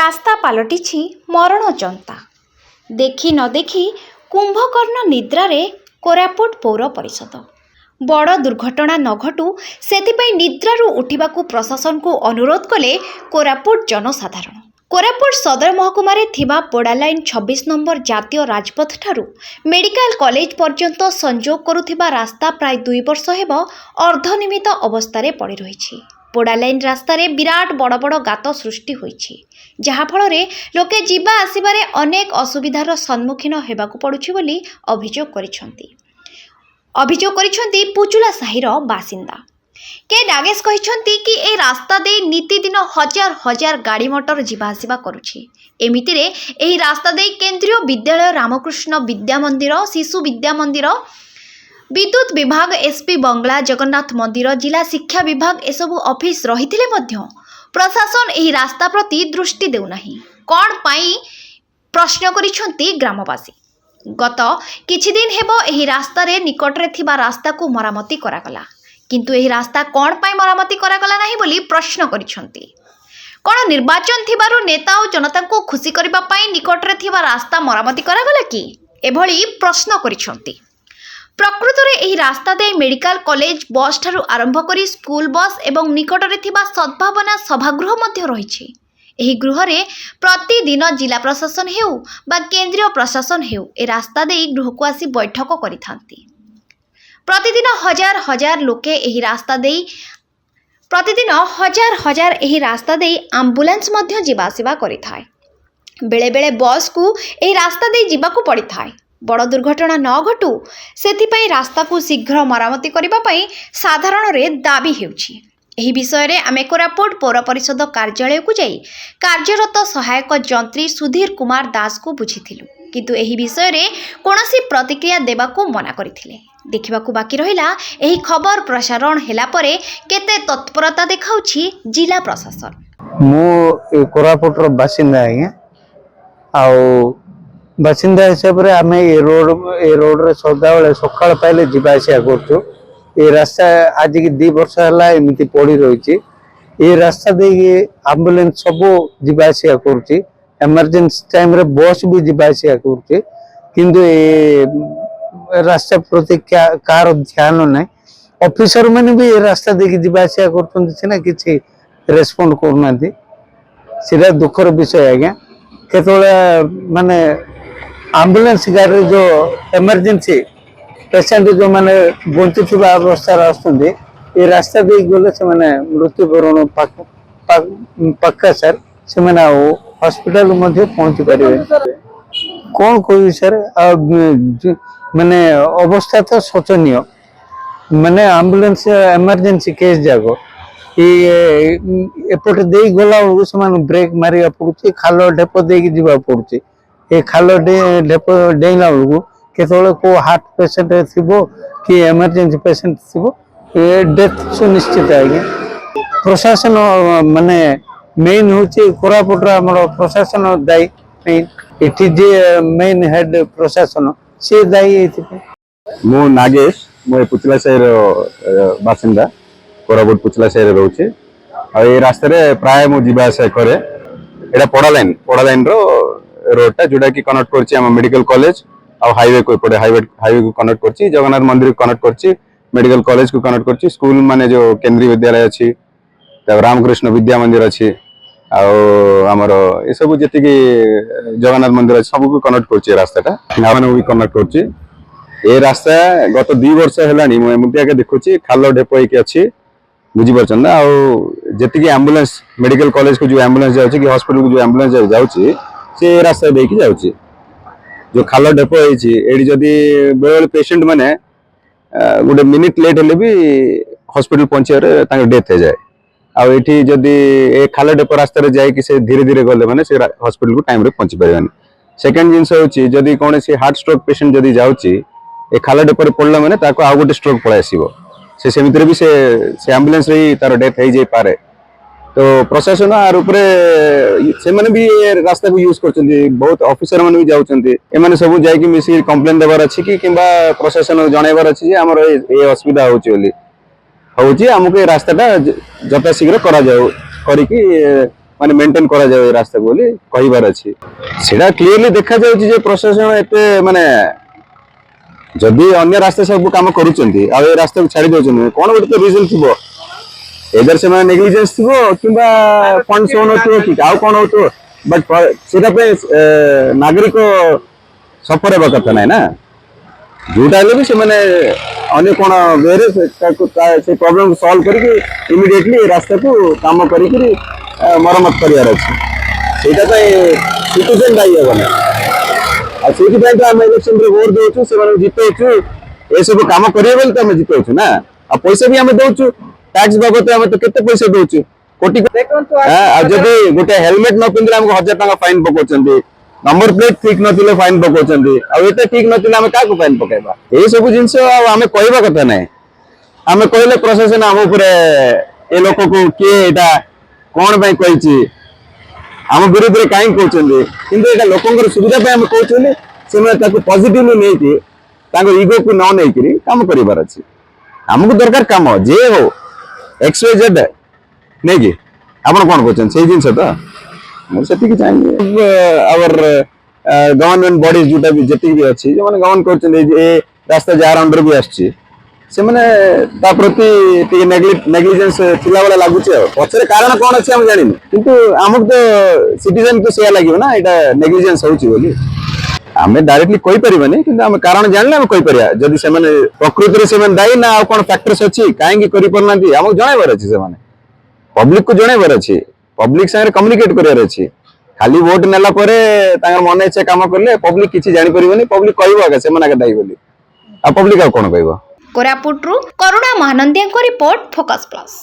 ରାସ୍ତା ପାଲଟିଛି ମରଣ ଯନ୍ତା। ଦେଖି ନ ଦେଖି କୁମ୍ଭକର୍ଣ୍ଣ ନିଦ୍ରାରେ କୋରାପୁଟ ପୌର ପରିଷଦ। ବଡ଼ ଦୁର୍ଘଟଣା ନ ଘଟୁ ସେଥିପାଇଁ ନିଦ୍ରାରୁ ଉଠିବାକୁ ପ୍ରଶାସନକୁ ଅନୁରୋଧ କଲେ କୋରାପୁଟ ଜନସାଧାରଣ। କୋରାପୁଟ ସଦର ମହକୁମାରେ ଥିବା ପୋଡ଼ା ଲାଇନ୍ 26 ନମ୍ବର ଜାତୀୟ ରାଜପଥ ଠାରୁ ମେଡିକାଲ କଲେଜ ପର୍ଯ୍ୟନ୍ତ ସଂଯୋଗ କରୁଥିବା ରାସ୍ତା ପ୍ରାୟ 2 ବର୍ଷ ହେବ ଅର୍ଦ୍ଧନିର୍ମିତ ଅବସ୍ଥାରେ ପଡ଼ି ରହିଛି। ପୋଡ଼ା ଲାଇନ୍ ରାସ୍ତାରେ ବିରାଟ ବଡ଼ ବଡ଼ ଗାତ ସୃଷ୍ଟି ହୋଇଛି, ଯାହାଫଳରେ ଲୋକେ ଯିବା ଆସିବାରେ ଅନେକ ଅସୁବିଧାର ସମ୍ମୁଖୀନ ହେବାକୁ ପଡ଼ୁଛି ବୋଲି ଅଭିଯୋଗ କରିଛନ୍ତି ପୁଚୁଲା ସାହିର ବାସିନ୍ଦା କେ ନାଗେଶ। କହିଛନ୍ତି କି ଏ ରାସ୍ତା ଦେଇ ନିତିଦିନ ହଜାର ହଜାର ଗାଡ଼ି ମଟର ଯିବା ଆସିବା କରୁଛି। ଏମିତିରେ ଏହି ରାସ୍ତା ଦେଇ କେନ୍ଦ୍ରୀୟ ବିଦ୍ୟାଳୟ, ରାମକୃଷ୍ଣ ବିଦ୍ୟା ମନ୍ଦିର, ଶିଶୁ ବିଦ୍ୟା ମନ୍ଦିର, ବିଦ୍ୟୁତ ବିଭାଗ, ଏସପି ବଙ୍ଗଳା, ଜଗନ୍ନାଥ ମନ୍ଦିର, ଜିଲ୍ଲା ଶିକ୍ଷା ବିଭାଗ ଏସବୁ ଅଫିସ ରହିଥିଲେ ମଧ୍ୟ ପ୍ରଶାସନ ଏହି ରାସ୍ତା ପ୍ରତି ଦୃଷ୍ଟି ଦେଉନାହିଁ। କ'ଣ ପାଇଁ ପ୍ରଶ୍ନ କରିଛନ୍ତି ଗ୍ରାମବାସୀ। ଗତ କିଛିଦିନ ହେବ ଏହି ରାସ୍ତାରେ ନିକଟରେ ଥିବା ରାସ୍ତାକୁ ମରାମତି କରାଗଲା, କିନ୍ତୁ ଏହି ରାସ୍ତା କ'ଣ ପାଇଁ ମରାମତି କରାଗଲା ନାହିଁ ବୋଲି ପ୍ରଶ୍ନ କରିଛନ୍ତି। କ'ଣ ନିର୍ବାଚନ ଥିବାରୁ ନେତା ଓ ଜନତାଙ୍କୁ ଖୁସି କରିବା ପାଇଁ ନିକଟରେ ଥିବା ରାସ୍ତା ମରାମତି କରାଗଲା କି? ଏଭଳି ପ୍ରଶ୍ନ କରିଛନ୍ତି। ପ୍ରକୃତରେ ଏହି ରାସ୍ତା ଦେଇ ମେଡିକାଲ କଲେଜ ବସ୍ ଠାରୁ ଆରମ୍ଭ କରି ସ୍କୁଲ ବସ୍ ଏବଂ ନିକଟରେ ଥିବା ସଦ୍ଭାବନା ସଭାଗୃହ ମଧ୍ୟ ରହିଛି। ଏହି ଗୃହରେ ପ୍ରତିଦିନ ଜିଲ୍ଲା ପ୍ରଶାସନ ହେଉ ବା କେନ୍ଦ୍ରୀୟ ପ୍ରଶାସନ ହେଉ ଏ ରାସ୍ତା ଦେଇ ଗୃହକୁ ଆସି ବୈଠକ କରିଥାନ୍ତି। ପ୍ରତିଦିନ ହଜାର ହଜାର ଲୋକେ ଏହି ରାସ୍ତା ଦେଇ ଆମ୍ବୁଲାନ୍ସ ମଧ୍ୟ ଯିବା ଆସିବା କରିଥାଏ। ବେଳେବେଳେ ବସ୍କୁ ଏହି ରାସ୍ତା ଦେଇ ଯିବାକୁ ପଡ଼ିଥାଏ। ବଡ଼ ଦୁର୍ଘଟଣା ନ ଘଟୁ ସେଥିପାଇଁ ରାସ୍ତାକୁ ଶୀଘ୍ର ମରାମତି କରିବା ପାଇଁ ସାଧାରଣରେ ଦାବି ହେଉଛି। ଏହି ବିଷୟରେ ଆମେ କୋରାପୁଟ ପୌର ପରିଷଦ କାର୍ଯ୍ୟାଳୟକୁ ଯାଇ କାର୍ଯ୍ୟରତ ସହାୟକ ଯନ୍ତ୍ରୀ ସୁଧୀର କୁମାର ଦାସଙ୍କୁ ବୁଝିଥିଲୁ, କିନ୍ତୁ ଏହି ବିଷୟରେ କୌଣସି ପ୍ରତିକ୍ରିୟା ଦେବାକୁ ମନା କରିଥିଲେ। ଦେଖିବାକୁ ବାକି ରହିଲା ଏହି ଖବର ପ୍ରସାରଣ ହେଲା ପରେ କେତେ ତତ୍ପରତା ଦେଖାଉଛି ଜିଲ୍ଲା ପ୍ରଶାସନ। ମୁଁ କୋରାପୁଟର ବାସିନ୍ଦା ଆଜ୍ଞା, ଆଉ ବାସିନ୍ଦା ହିସାବରେ ଆମେ ଏ ରୋଡ଼ରେ ସଦାବେଳେ ସକାଳ ପାଇଲେ ଯିବା ଆସିବା କରୁଛୁ। ଏ ରାସ୍ତା ଆଜିକି 2 ବର୍ଷ ହେଲା ଏମିତି ପଡ଼ି ରହିଛି। ଏ ରାସ୍ତା ଦେଇକି ଆମ୍ବୁଲାନ୍ସ ସବୁ ଯିବା ଆସିବା କରୁଛି, ଏମର୍ଜେନ୍ସି ଟାଇମ୍ରେ ବସ୍ ବି ଯିବା ଆସିବା କରୁଛି, କିନ୍ତୁ ଏ ରାସ୍ତା ପ୍ରତି କାହାର ଧ୍ୟାନ ନାହିଁ। ଅଫିସର ମାନେ ବି ଏ ରାସ୍ତା ଦେଇକି ଯିବା ଆସିବା କରୁଛନ୍ତି, ସିନା କିଛି ରେସ୍ପଣ୍ଡ କରୁନାହାନ୍ତି। ସେଟା ଦୁଃଖର ବିଷୟ ଆଜ୍ଞା। କେତେବେଳେ ମାନେ ଆମ୍ବୁଲାନ୍ସ ଗାଡ଼ିରେ ଯେଉଁ ଏମର୍ଜେନ୍ସି ପେସେଣ୍ଟ ଯେଉଁମାନେ ବଞ୍ଚିଥିବା ଅବସ୍ଥାରେ ଆସୁଛନ୍ତି, ଏ ରାସ୍ତା ଦେଇକି ଗଲେ ସେମାନେ ମୃତ୍ୟୁବରଣ ପକ୍କା ସାର୍। ସେମାନେ ଆଉ ହସ୍ପିଟାଲ ମଧ୍ୟ ପହଞ୍ଚି ପାରିବେ। କ'ଣ କହିବି ସାର୍, ମାନେ ଅବସ୍ଥା ତ ଶୋଚନୀୟ। ମାନେ ଆମ୍ବୁଲାନ୍ସ ଏମର୍ଜେନ୍ସି କେସ୍ ଯାକ ଏପଟେ ଦେଇ ଗଲା ବେଳକୁ ସେମାନେ ବ୍ରେକ୍ ମାରିବାକୁ ପଡ଼ୁଛି, ଖାଲ ଢେପ ଦେଇକି ଯିବାକୁ ପଡ଼ୁଛି। ଏ ଖାଲ ଢେପ ଡେଇଁଲା ବେଳକୁ କେତେବେଳେ କେଉଁ ହାର୍ଟ ପେସେଣ୍ଟ ଥିବ କି ଏମର୍ଜେନ୍ସି ପେସେଣ୍ଟ ଥିବ, ଏ ଡେଥ୍ ସୁନିଶ୍ଚିତ ଆଜ୍ଞା। ପ୍ରଶାସନ ମାନେ ମେନ୍ ହେଉଛି କୋରାପୁଟର ଆମର ପ୍ରଶାସନ ଦାୟୀ। ଏଠି ଯିଏ ମେନ୍ ହେଡ୍ ପ୍ରଶାସନ ସିଏ ଦାୟୀ ଏଇଥିପାଇଁ। ମୁଁ ନାଗେଶ, ମୁଁ ଏ ପୁଚୁଲା ସାହିର ବାସିନ୍ଦା, କୋରାପୁଟ ପୁଚୁଲା ସାହିରେ ରହୁଛି। ଆଉ ଏ ରାସ୍ତାରେ ପ୍ରାୟ ମୁଁ ଯିବା ଆସିବା କରେ। ଏଇଟା ପୋଡ଼ା ଲାଇନ୍ର ରୋଡଟା, ଯୋଉଟାକି କନେକ୍ଟ କରୁଛି ଆମ ମେଡିକାଲ କଲେଜ ଆଉ ହାଇୱେକୁ। ଏପଟେ ହାଇୱେକୁ କନେକ୍ଟ କରୁଛି, ଜଗନ୍ନାଥ ମନ୍ଦିରକୁ କନେକ୍ଟ କରୁଛି, ମେଡିକାଲ କଲେଜକୁ କନେକ୍ଟ କରୁଛି, ସ୍କୁଲ ମାନେ ଯେଉଁ କେନ୍ଦ୍ରୀୟ ବିଦ୍ୟାଳୟ ଅଛି, ତାପରେ ରାମକୃଷ୍ଣ ବିଦ୍ୟା ମନ୍ଦିର ଅଛି, ଆଉ ଆମର ଏସବୁ ଯେତିକି ଜଗନ୍ନାଥ ମନ୍ଦିର ଅଛି ସବୁକୁ କନେକ୍ଟ କରୁଛି ଏ ରାସ୍ତାଟା। ଗାଁମାନଙ୍କୁ ବି କନେକ୍ଟ କରୁଛି। ଏ ରାସ୍ତା ଗତ 2 ବର୍ଷ ହେଲାଣି ମୁଁ ଏମିତି ଆଗେ ଦେଖୁଛି, ଖାଲ ଢେପ ହେଇକି ଅଛି, ବୁଝିପାରୁଛନ୍ତି ନା। ଆଉ ଯେତିକି ଆମ୍ବୁଲାନ୍ସ ମେଡିକାଲ କଲେଜକୁ ଯେଉଁ ଆମ୍ବୁଲାନ୍ସ ଯାଉଛି କି ହସ୍ପିଟାଲକୁ ଯେଉଁ ଆମ୍ବୁଲାନ୍ସ ଯାଉଛି, ସେ ରାସ୍ତା ଦେଇକି ଯାଉଛି। ଯେଉଁ ଖାଲ ଢେପ ହେଇଛି, ଏଇଠି ଯଦି ବେଳେବେଳେ ପେସେଣ୍ଟ ମାନେ ଗୋଟେ ମିନିଟ୍ ଲେଟ୍ ହେଲେ ବି ହସ୍ପିଟାଲ ପହଞ୍ଚିବାରେ ତାଙ୍କ ଡେଥ୍ ହେଇଯାଏ। ଆଉ ଏଠି ଯଦି ଏ ଖାଲ ଢେପ ରାସ୍ତାରେ ଯାଇକି ସେ ଧୀରେ ଧୀରେ ଗଲେ ମାନେ ସେ ହସ୍ପିଟାଲକୁ ଟାଇମ୍ରେ ପହଞ୍ଚି ପାରିବେନି। ସେକେଣ୍ଡ ଜିନିଷ ହେଉଛି, ଯଦି କୌଣସି ହାର୍ଟ ଷ୍ଟ୍ରୋକ୍ ପେସେଣ୍ଟ ଯଦି ଯାଉଛି, ଏ ଖାଲ ଢେପରେ ପଡ଼ିଲା ମାନେ ତାକୁ ଆଉ ଗୋଟେ ଷ୍ଟ୍ରୋକ୍ ପଳାଇ ଆସିବ। ସେମିତିରେ ବି ସେ ଆମ୍ବୁଲାନ୍ସରେ ହିଁ ତାର ଡେଥ୍ ହେଇଯାଇପାରେ। ତ ପ୍ରଶାସନ ଆର ଉପରେ ସେମାନେ ବି ରାସ୍ତାକୁ ୟୁଜ୍ କରୁଛନ୍ତି, ବହୁତ ଅଫିସର ମାନେ ବି ଯାଉଛନ୍ତି। ଏମାନେ ସବୁ ଯାଇକି ମିଶିକି କମ୍ପ୍ଲେନ୍ ଦେବାର ଅଛି କି କିମ୍ବା ପ୍ରଶାସନ ଜଣାଇବାର ଅଛି ଯେ ଆମର ଏ ଅସୁବିଧା ହେଉଛି ବୋଲି। ହେଉଛି ଆମକୁ ଏ ରାସ୍ତାଟା ଯଥାଶୀଘ୍ର କରାଯାଉ, କରିକି माने मेंटेन करा जाए रास्ता को बोली कहिबार अछि सेटा क्लियरली देखा जाउछि जे प्रशासन एते माने जदि अन्य रास्ता सब काम करूचंती आ ए रास्ता को छाड़ी दउछन कोन गोटे तो रीजन थिबो एदर से माने नेग्लिजेंस थिबो किबा फंड शो नथिबो कि आउ कोन होतो बट सेटा पे नागरिक सफर हेबा कथा नै ना जोटा ले भी से माने अन्य कोन वेरे से प्रॉब्लम सॉल्व करके इमीडिएटली रास्ता को काम करी मरम्मत करियार अछि सेटा पे सिटीजन दाई हेबा आ सेठी पे तो हम इलेक्शन रे वोट देउछु से माने जितौछु ए सब काम करिए बेल तो हम जितौछु ना आ पैसा भी हम देउछु टैक्स बाबत हम तो केते पैसा देउछु कोटी आ जदि गोटे हेलमेट न पिंदले हमको 1000 टका फाइन पकोचंदी नंबर प्लेट ठीक नथिले फाइन पकोचंदी आ एते ठीक नथिले हम का को फाइन पकेबा ए सब जिंस हम कहबा कथा नै हम कहले प्रशासन हम ऊपर ए लोक को के एटा कोन भाई कहिछि हम विरोध रे काई कहउचंदी किंतु एटा लोकंकर सुविधा पे हम कहउचले से मैं ताको पॉजिटिवली नै कि ताको ईगो को न नै करी काम करिबार अछि हमको दरकार काम जे हो एक्स वाई जेड नै कि आपण कोन कहउचन से जिंस तो मैं सेति कि चाहिए आवर गवर्नमेंट बॉडीज जुटा भी जेति भी अछि जे माने गवर्न करचन ए रास्ता जार अंडर भी आछि से माने ता प्रति टी नेग्लिजेंस थिला वाला लागुचे पछरे कारण कोन अछि हम जानिनी किंतु हमक तो सिटीजन को सेया लागियो ना एटा नेग्लिजेंस होउची बोली हमें डायरेक्टली कहि परिबनी किंतु हम कारण जानले हम कहि परिया जदि से माने प्रकृति रे से माने दाई ना आ कोन फैक्टर्स अछि काहे की करि परनांती हमक जणाइबार अछि से माने पब्लिक को जणाइबार अछि पब्लिक संगे कम्युनिकेट करियार अछि खाली वोट नेला परे तांगर मने इच्छा काम करले पब्लिक किछि जानि परिबनी पब्लिक कहइबो आगे से माने दाई बोली आ पब्लिक आ कोन कहइबो कोरापुटरू करुणा महानंदियाको रिपोर्ट फोकस प्लस।